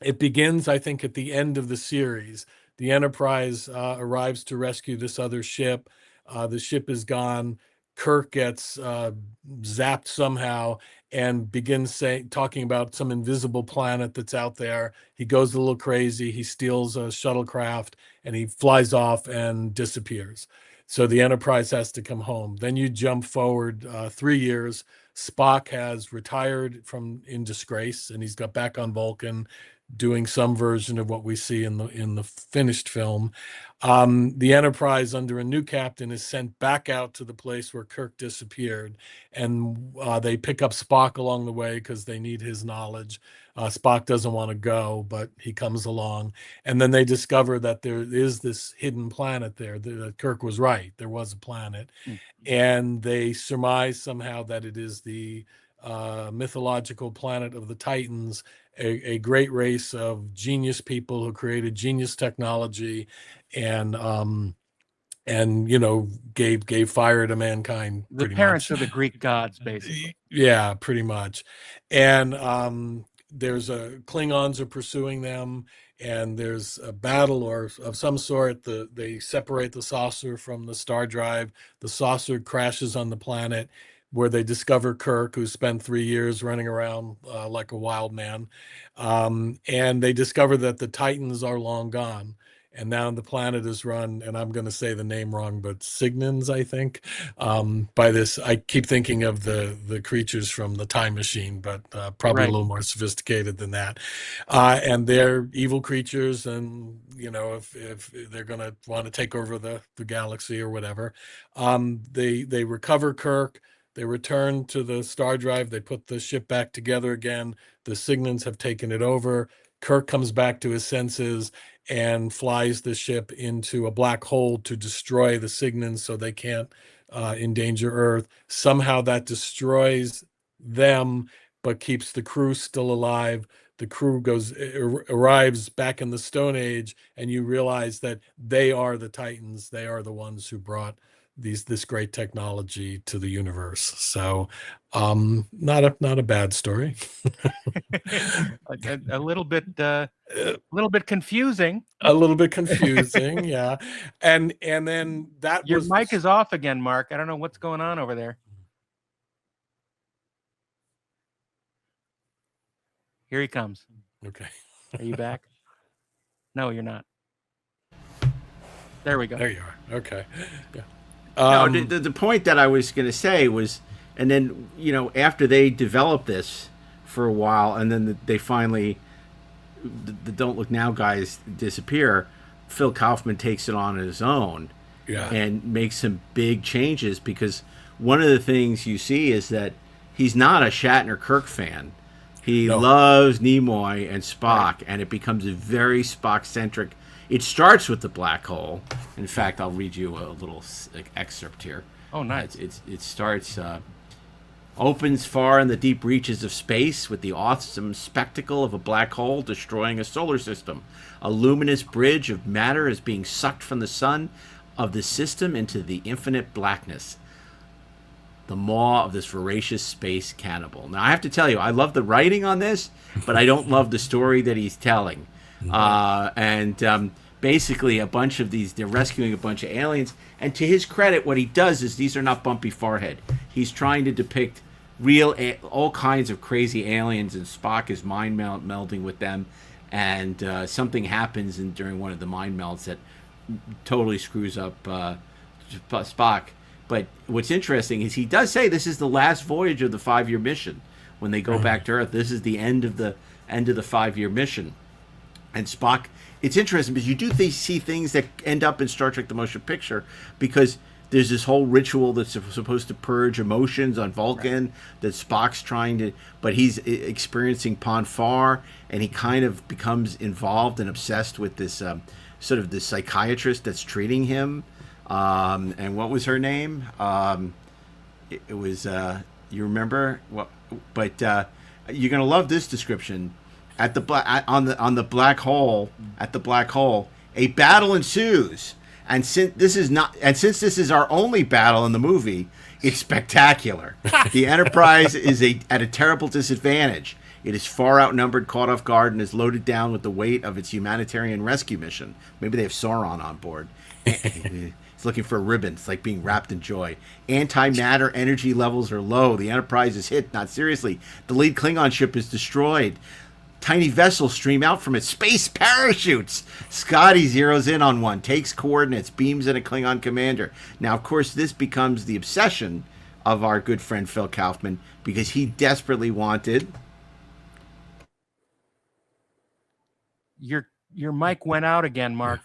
it begins, I think, at the end of the series. The Enterprise arrives to rescue this other ship. The ship is gone. Kirk gets zapped somehow and begins talking about some invisible planet that's out there. He goes a little crazy. He steals a shuttlecraft and he flies off and disappears. So the Enterprise has to come home. Then you jump forward 3 years. Spock has retired in disgrace, and he's got back on Vulcan, doing some version of what we see in the finished film. The Enterprise, under a new captain, is sent back out to the place where Kirk disappeared, and they pick up Spock along the way because they need his knowledge. Spock doesn't want to go, but he comes along, and then they discover that there is this hidden planet there. That Kirk was right; there was a planet, and they surmise somehow that it is the mythological planet of the Titans, a great race of genius people who created genius technology, and gave fire to mankind. The parents of the Greek gods, basically. Yeah, pretty much. And there's Klingons are pursuing them, and there's a battle or of some sort. They separate the saucer from the star drive. The saucer crashes on the planet, where they discover Kirk, who spent 3 years running around like a wild man. And they discover that the Titans are long gone. And now the planet is run, and I'm going to say the name wrong, but Signans, I think, by this. I keep thinking of the creatures from the Time Machine, but probably a little more sophisticated than that. And they're evil creatures, and if they're going to want to take over the galaxy or whatever, they recover Kirk. They return to the star drive. They put the ship back together again. The Signans have taken it over. Kirk comes back to his senses and flies the ship into a black hole to destroy the Signans so they can't endanger Earth. Somehow that destroys them, but keeps the crew still alive. The crew arrives back in the Stone Age, and you realize that they are the Titans. They are the ones who brought this great technology to the universe. So, not a bad story. A little bit confusing. A little bit confusing, yeah. And then that Your was mic is off again, Mark. I don't know what's going on over there. Here he comes. okay. Are you back? No, you're not. There we go. There you are. Okay. Yeah. No, the point that I was going to say was, and then, after they developed this for a while, and then they finally, the Don't Look Now guys disappear, Phil Kaufman takes it on his own, and makes some big changes, because one of the things you see is that he's not a Shatner Kirk fan. He loves Nimoy and Spock, and it becomes a very Spock-centric. It starts with the black hole. In fact, I'll read you a little excerpt here. Oh, nice. It starts, opens far in the deep reaches of space with the awesome spectacle of a black hole destroying a solar system. A luminous bridge of matter is being sucked from the sun of the system into the infinite blackness. The maw of this voracious space cannibal. Now, I have to tell you, I love the writing on this, but I don't love the story that he's telling. Basically, they're rescuing a bunch of aliens. And to his credit, what he does is these are not bumpy forehead. He's trying to depict all kinds of crazy aliens, and Spock is mind melding with them. And something happens during one of the mind melds that totally screws up Spock. But what's interesting is he does say this is the last voyage of the 5-year mission. When they go back to Earth, this is the end of the 5-year mission. And Spock, it's interesting because you do see things that end up in Star Trek: The Motion Picture, because there's this whole ritual that's supposed to purge emotions on Vulcan that Spock's trying to, but he's experiencing Pon farr, and he kind of becomes involved and obsessed with this sort of this psychiatrist that's treating him. And what was her name? It was you remember what? But you're gonna love this description. At the black hole, a battle ensues, and since this is our only battle in the movie, it's spectacular. The Enterprise is at a terrible disadvantage. It is far outnumbered, caught off guard, and is loaded down with the weight of its humanitarian rescue mission. Maybe they have Sauron on board. It's looking for a ribbon. It's like being wrapped in joy. Antimatter energy levels are low. The Enterprise is hit, not seriously. The lead Klingon ship is destroyed. Tiny vessels stream out from its space parachutes. Scotty zeroes in on one, takes coordinates, beams at a Klingon commander. Now, of course, this becomes the obsession of our good friend Phil Kaufman, because he desperately wanted... Your mic went out again, Mark.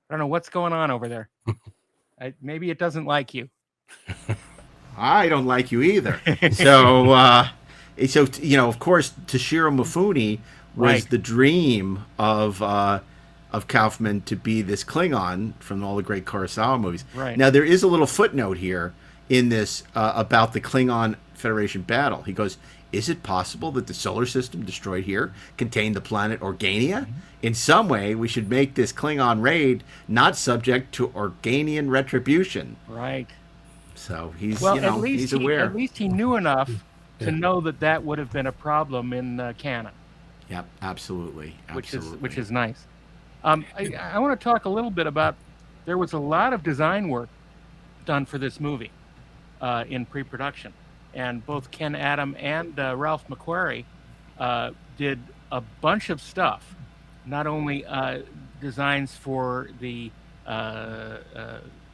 I don't know what's going on over there. Maybe it doesn't like you. I don't like you either. So, of course, Toshiro Mifune was the dream of Kaufman to be this Klingon from all the great Kurosawa movies. Right. Now, there is a little footnote here in this about the Klingon Federation battle. He goes, is it possible that the solar system destroyed here contained the planet Organia? Mm-hmm. In some way, we should make this Klingon raid not subject to Organian retribution. Right. So he's, he's aware. At least he knew enough to know that would have been a problem in canon. Yep, absolutely. Which is nice. I want to talk a little bit about, there was a lot of design work done for this movie in pre-production. And both Ken Adam and Ralph McQuarrie did a bunch of stuff. Not only designs for the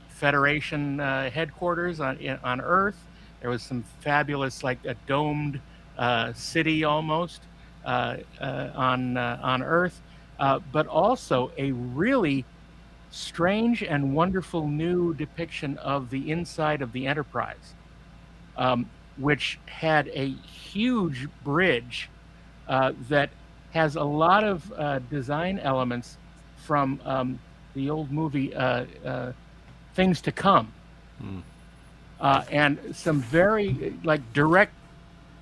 Federation headquarters on Earth. There was some fabulous, like a domed city almost on Earth, but also a really strange and wonderful new depiction of the inside of the Enterprise, which had a huge bridge that has a lot of design elements from the old movie Things to Come. And some very direct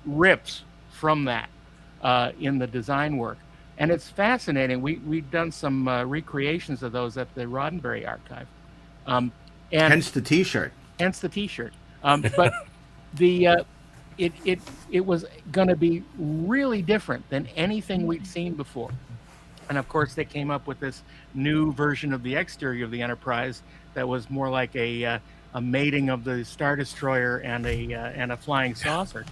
rips from that in the design work. And it's fascinating. We've done some recreations of those at the Roddenberry Archive. And hence the T-shirt. hence the T-shirt. But the it was going to be really different than anything we'd seen before. And of course, they came up with this new version of the exterior of the Enterprise that was more like a mating of the Star Destroyer and a flying saucer,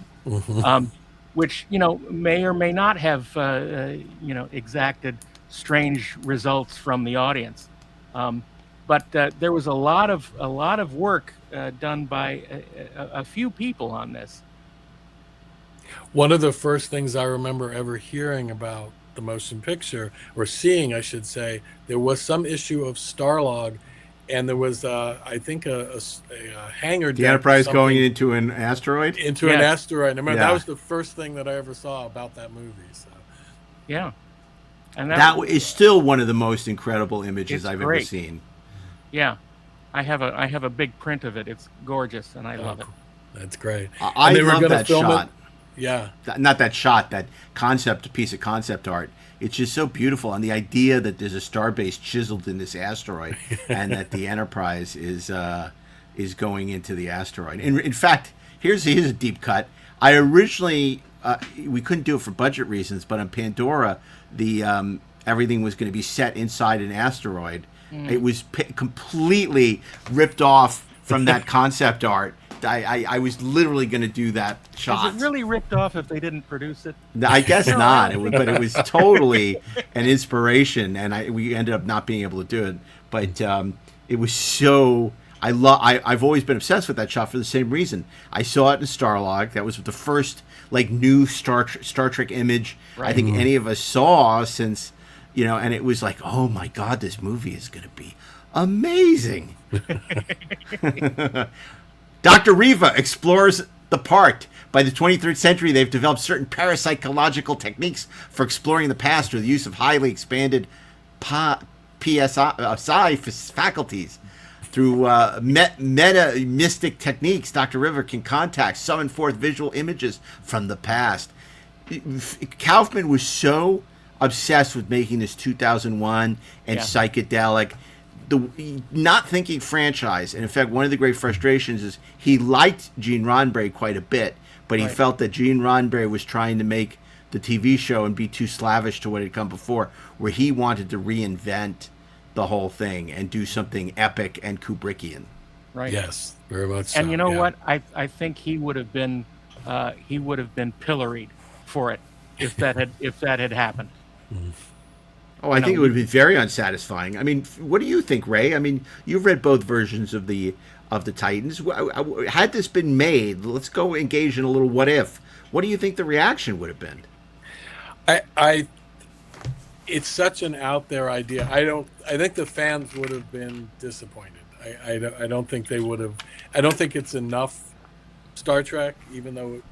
which may or may not have exacted strange results from the audience. But there was a lot of work done by a few people on this. One of the first things I remember ever hearing about the motion picture, or seeing, I should say, there was some issue of Starlog, and there was, I think, a hangar. The Enterprise going into an asteroid? Into an asteroid. I remember that was the first thing that I ever saw about that movie. So. Yeah. And that is still one of the most incredible images I've ever seen. Yeah. I have a big print of it. It's gorgeous, and I love it. That's great. I love that shot. Yeah. Not that shot, that piece of concept art. It's just so beautiful. And the idea that there's a starbase chiseled in this asteroid and that the Enterprise is going into the asteroid. In fact, here's a deep cut. I originally, we couldn't do it for budget reasons, but on Pandora, the everything was going to be set inside an asteroid. It was completely ripped off from that concept art. I was literally going to do that shot. Was it really ripped off if they didn't produce it? I guess not. But it was totally an inspiration, and we ended up not being able to do it. But it was so. I've always been obsessed with that shot for the same reason. I saw it in Starlog. That was the first new Star Trek image I think any of us saw since, and it was like, oh my God, this movie is going to be amazing. Dr. Riva explores the part. By the 23rd century, they've developed certain parapsychological techniques for exploring the past through the use of highly expanded psi faculties. Through meta-mystic techniques, Dr. Riva can summon forth visual images from the past. Kaufman was so obsessed with making this 2001 and psychedelic, the not thinking franchise. And in fact, one of the great frustrations is he liked Gene Roddenberry quite a bit, but he felt that Gene Roddenberry was trying to make the TV show and be too slavish to what had come before, where he wanted to reinvent the whole thing and do something epic and Kubrickian. Right. Yes, very much so. And you know what? I think he would have been pilloried for it if that had happened. Oh, I think it would be very unsatisfying. I mean, what do you think, Ray? I mean, you've read both versions of the Titans. Had this been made, let's go engage in a little what if. What do you think the reaction would have been? It's such an out there idea. I think the fans would have been disappointed. I don't think they would have. I don't think it's enough Star Trek, even though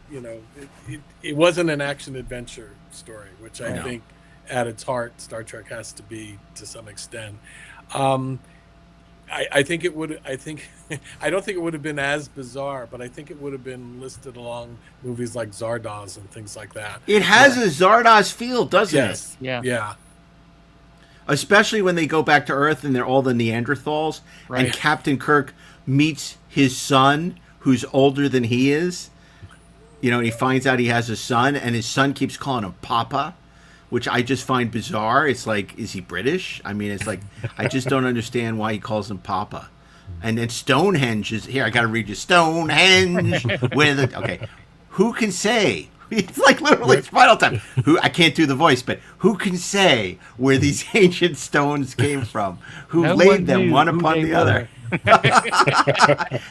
it wasn't an action adventure story, which I think at its heart Star Trek has to be to some extent. I think it would. I don't think it would have been as bizarre, but I think it would have been listed along movies like Zardoz and things like that. It has a Zardoz feel, doesn't it? Yeah. Especially when they go back to Earth and they're all the Neanderthals, and Captain Kirk meets his son, who's older than he is. And he finds out he has a son, and his son keeps calling him Papa, which I just find bizarre. It's like, is he British? I mean, it's like, I just don't understand why he calls him Papa. And then Stonehenge is here. I got to read you Stonehenge. Okay, who can say? It's like literally Spinal Tap. I can't do the voice, but who can say where these ancient stones came from? Who laid them one upon the other?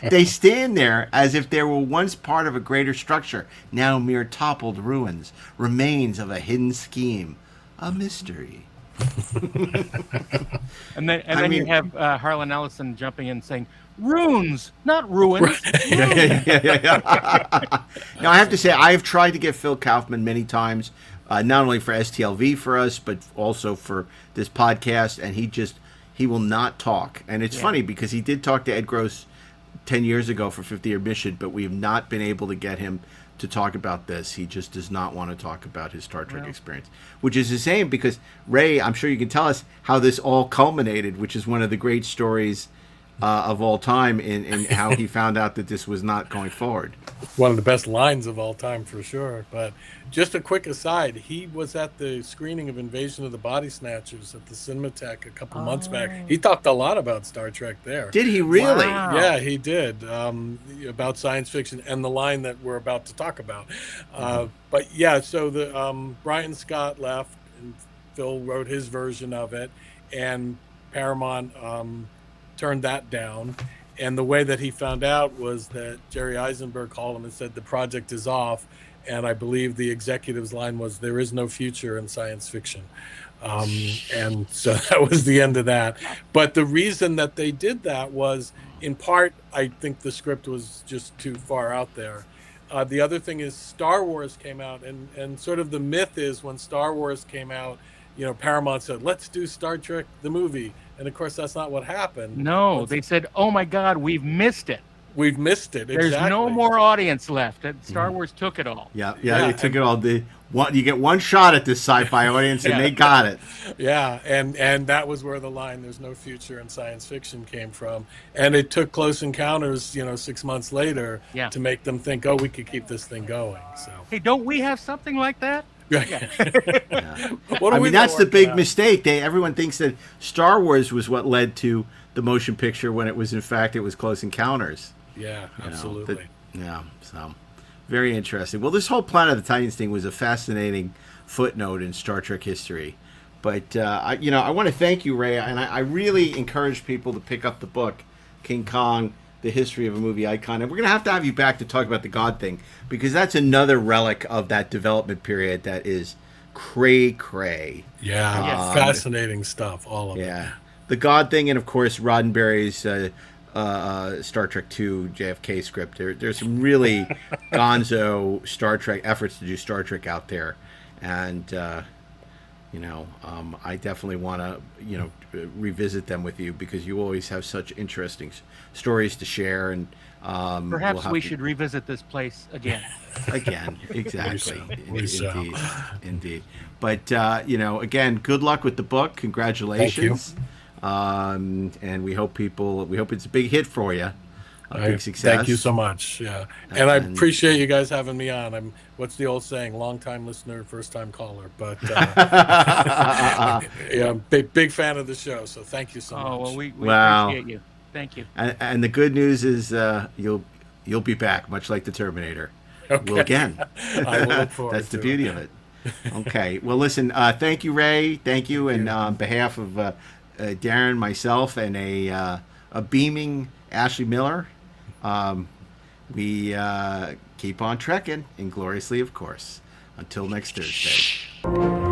They stand there as if they were once part of a greater structure, now mere toppled ruins, remains of a hidden scheme, a mystery. and then you have Harlan Ellison jumping in saying, "Runes, not ruins." Now, I have to say, I have tried to get Phil Kaufman many times, not only for STLV for us, but also for this podcast, and he will not talk. And it's funny because he did talk to Ed Gross 10 years ago for 50 Year Mission, but we have not been able to get him to talk about this. He just does not want to talk about his Star Trek experience, which is a shame because, Ray, I'm sure you can tell us how this all culminated, which is one of the great stories of all time in how he found out that this was not going forward. One of the best lines of all time for sure. But just a quick aside, he was at the screening of Invasion of the Body Snatchers at the Cinematheque a couple months back. He talked a lot about Star Trek there. Did he really? Wow. Yeah, he did, about science fiction and the line that we're about to talk about. But yeah, so the Brian Scott left and Phil wrote his version of it, and Paramount turned that down. And the way that he found out was that Jerry Eisenberg called him and said the project is off. And I believe the executive's line was, "There is no future in science fiction." And so that was the end of that. But the reason that they did that was, in part, I think the script was just too far out there. The other thing is Star Wars came out, and sort of the myth is when Star Wars came out, Paramount said, "Let's do Star Trek the movie." And of course, that's not what happened. No, they said, "Oh my God, we've missed it. We've missed it." There's Exactly. no more audience left. Star Wars took it all." Yeah, they took it all. You get one shot at this sci-fi audience, and they got it. Yeah, and that was where the line "There's no future in science fiction" came from. And it took Close Encounters, 6 months later, to make them think, "Oh, we could keep this thing going." So, Hey, don't we have something like that? Yeah. What I are we mean, that's the working big on? mistake. Everyone thinks that Star Wars was what led to the motion picture when it was, in fact, it was Close Encounters. Yeah, You know, absolutely. so very interesting. Well, this whole Planet of the Titans thing was a fascinating footnote in Star Trek history. But I want to thank you, Ray, and I really encourage people to pick up the book, King Kong: The History of a Movie Icon. And we're going to have you back to talk about the God thing, because that's another relic of that development period that is cray. Yeah, fascinating stuff, all of it. Yeah, the God thing, and of course Roddenberry's Star Trek II JFK script. There's some really gonzo Star Trek efforts to do Star Trek out there, and I definitely want to revisit them with you, because you always have such interesting stories to share, and Perhaps we should revisit this place again. Exactly. So. Indeed. But again, good luck with the book. Congratulations. Thank you. And we hope it's a big hit for you. A big success. Thank you so much. Yeah, and I appreciate you guys having me on. I'm what's the old saying? Long time listener, first time caller. But big fan of the show. So thank you so much. Oh well, we appreciate you. Thank you. And the good news is you'll be back, much like the Terminator. Okay. Will again. I will look forward That's the to beauty of it. Okay. Well, listen. Thank you, Ray. Thank you, and on behalf of Darren, myself, and a beaming Ashley Miller, we keep on trekking, ingloriously, of course. Until next Thursday.